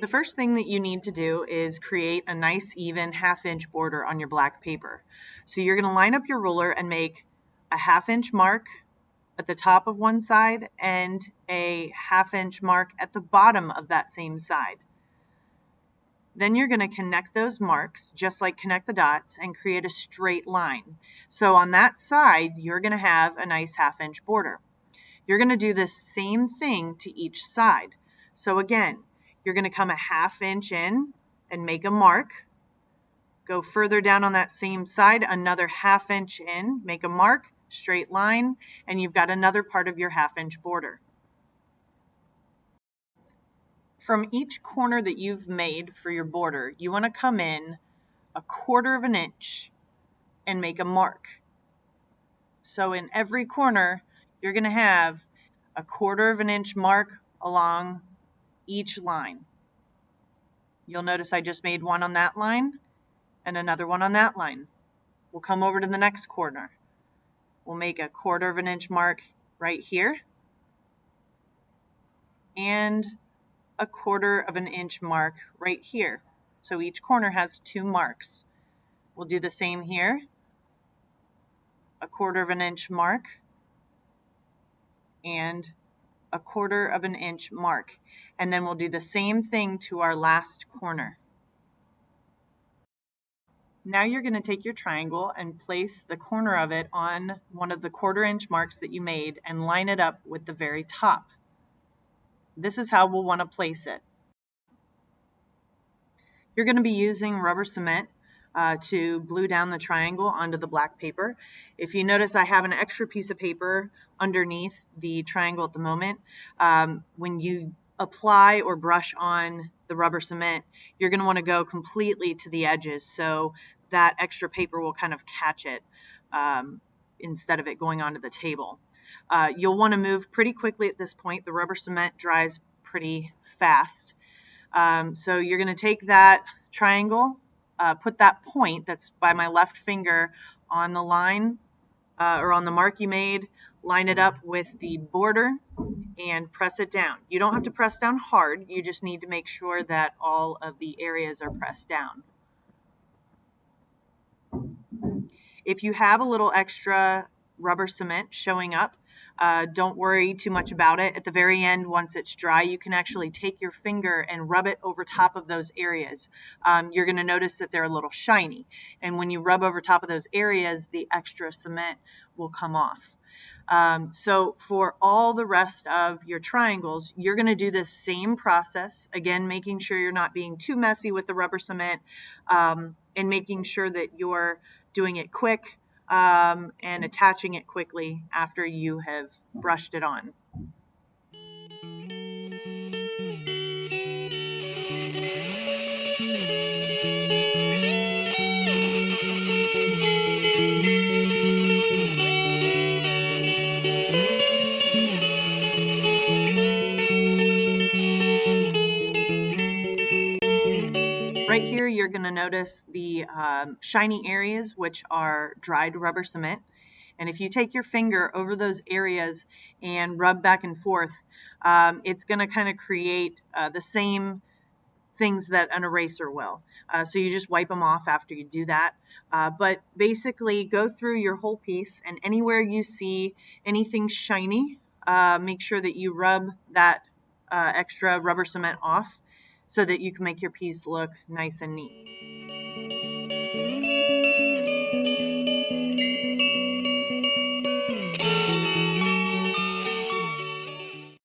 first thing that you need to do is create a nice even 1/2 inch border on your black paper. So you're going to line up your ruler and make a 1/2 inch mark at the top of one side and a 1/2 inch mark at the bottom of that same side. Then you're going to connect those marks, just like connect the dots, and create a straight line. So on that side, you're going to have a nice 1/2 inch border. You're going to do the same thing to each side. So again, you're going to come a 1/2 inch in and make a mark. Go further down on that same side, another 1/2 inch in, make a mark, straight line, and you've got another part of your 1/2 inch border. From each corner that you've made for your border, you want to come in 1/4 of an inch and make a mark. So in every corner, you're going to have 1/4 of an inch mark along each line. You'll notice I just made one on that line and another one on that line. We'll come over to the next corner. We'll make 1/4 of an inch mark right here and 1/4 of an inch mark right here. So each corner has 2 marks. We'll do the same here. 1/4 of an inch mark and 1/4 of an inch mark. And then we'll do the same thing to our last corner. Now you're going to take your triangle and place the corner of it on one of the 1/4 inch marks that you made and line it up with the very top. This is how we'll want to place it. You're going to be using rubber cement to glue down the triangle onto the black paper. If you notice, I have an extra piece of paper underneath the triangle at the moment. When you apply or brush on the rubber cement, you're going to want to go completely to the edges so that extra paper will kind of catch it instead of it going onto the table. You'll want to move pretty quickly at this point. The rubber cement dries pretty fast. So you're going to take that triangle, put that point that's by my left finger on the line or on the mark you made, line it up with the border and press it down. You don't have to press down hard, you just need to make sure that all of the areas are pressed down. If you have a little extra rubber cement showing up, don't worry too much about it. At the very end, once it's dry, you can actually take your finger and rub it over top of those areas. You're going to notice that they're a little shiny. And when you rub over top of those areas, the extra cement will come off. So for all the rest of your triangles, you're going to do the same process. Again, making sure you're not being too messy with the rubber cement and making sure that you're doing it quick. And attaching it quickly after you have brushed it on. Right here, you're going to notice the shiny areas, which are dried rubber cement. And if you take your finger over those areas and rub back and forth, it's going to kind of create the same things that an eraser will. So you just wipe them off after you do that. But basically, go through your whole piece, and anywhere you see anything shiny, make sure that you rub that extra rubber cement off, so that you can make your piece look nice and neat.